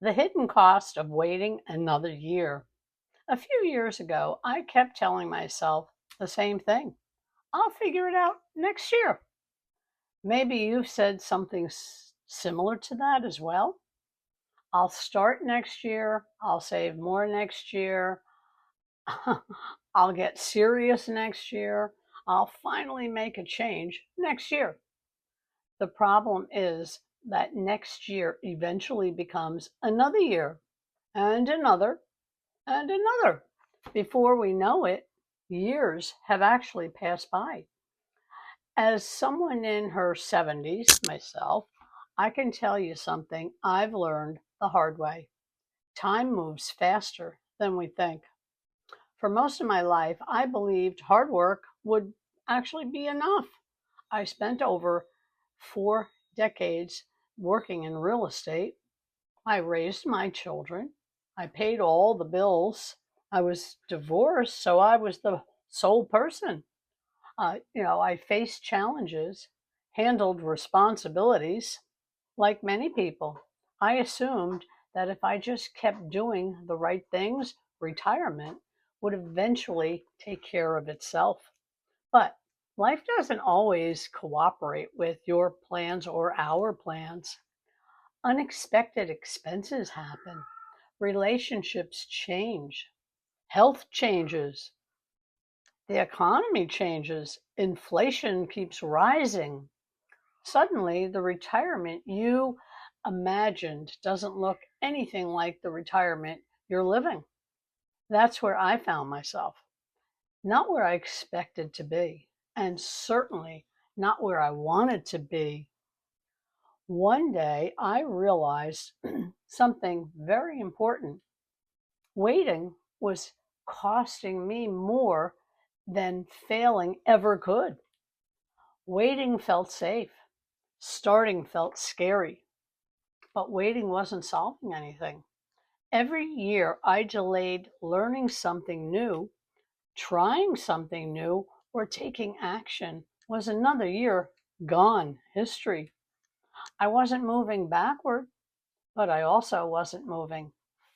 The hidden cost of waiting another year. A few years ago, I kept telling myself the same thing. I'll figure it out next year. Maybe you've said something similar to that as well. I'll start next year. I'll save more next year. I'll get serious next year. I'll finally make a change next year. The problem is that next year eventually becomes another year and another and another. Before we know it, years have actually passed by. As someone in her 70s, myself, I can tell you something I've learned the hard way. Time moves faster than we think. For most of my life, I believed hard work would actually be enough. I spent over 4 decades working in real estate. I raised my children. I paid all the bills. I was divorced, so I was the sole person. I faced challenges, handled responsibilities like many people. I assumed that if I just kept doing the right things, retirement would eventually take care of itself. But life doesn't always cooperate with your plans or our plans. Unexpected expenses happen, relationships change, health changes, the economy changes, inflation keeps rising. Suddenly, the retirement you imagined doesn't look anything like the retirement you're living. That's where I found myself. Not where I expected to be, and certainly not where I wanted to be. One day, I realized something very important. Waiting was costing me more than failing ever could. Waiting felt safe. Starting felt scary, but waiting wasn't solving anything. Every year I delayed learning something new, trying something new, or taking action was another year gone, history. I wasn't moving backward, but I also wasn't moving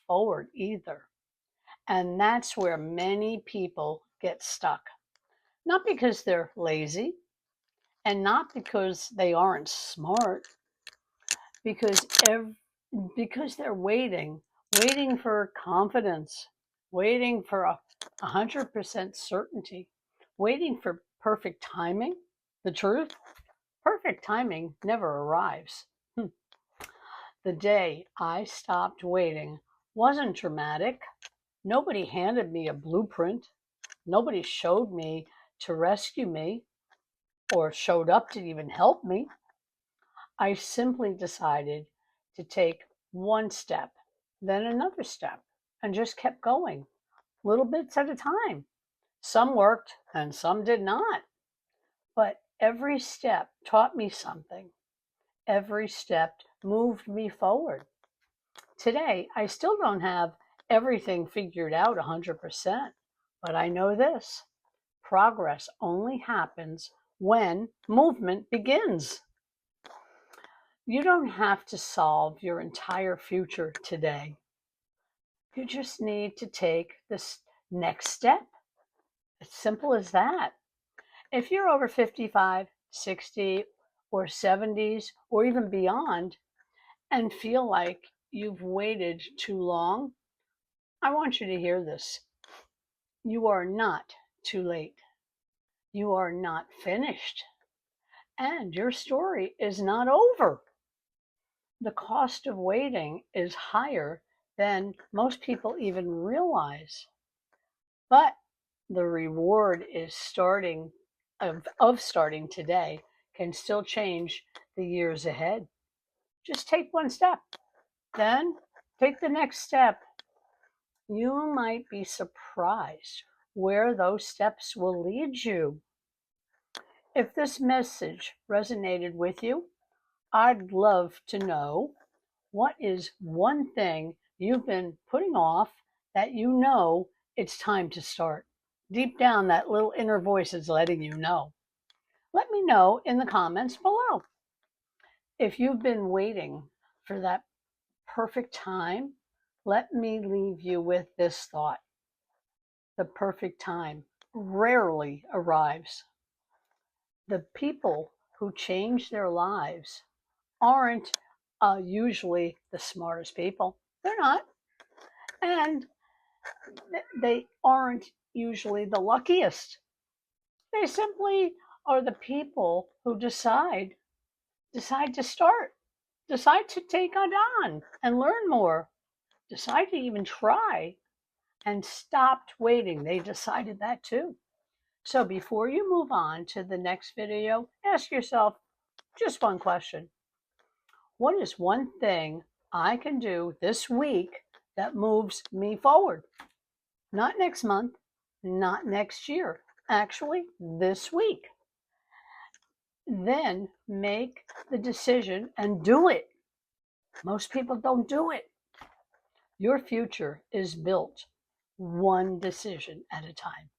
forward either. And that's where many people get stuck. Not because they're lazy and not because they aren't smart, because because they're waiting for confidence, waiting for 100% certainty, waiting for perfect timing. The truth, perfect timing never arrives. The day I stopped waiting wasn't dramatic. Nobody handed me a blueprint. Nobody showed me to rescue me or showed up to even help me. I simply decided to take one step, then another step, and just kept going, little bits at a time. Some worked and some did not, but every step taught me something. Every step moved me forward. Today, I still don't have everything figured out 100%, but I know this: progress only happens when movement begins. You don't have to solve your entire future today. You just need to take this next step. It's simple as that. If you're over 55, 60, or 70s, or even beyond, and feel like you've waited too long, I want you to hear this. You are not too late. You are not finished. And your story is not over. The cost of waiting is higher than most people even realize. But the reward is starting today can still change the years ahead. Just take one step, then take the next step. You might be surprised where those steps will lead you. If this message resonated with you, I'd love to know, what is one thing you've been putting off that you know it's time to start? Deep down, that little inner voice is letting you know. Let me know in the comments below. If you've been waiting for that perfect time, let me leave you with this thought. The perfect time rarely arrives. The people who change their lives aren't usually the smartest people. They're not. And they aren't usually the luckiest. They simply are the people who decide to start, decide to take it on and learn more, decide to even try and stopped waiting. They decided that too. So before you move on to the next video, ask yourself just one question. What is one thing I can do this week that moves me forward? Not next month, not next year, actually this week. Then make the decision and do it. Most people don't do it. Your future is built one decision at a time.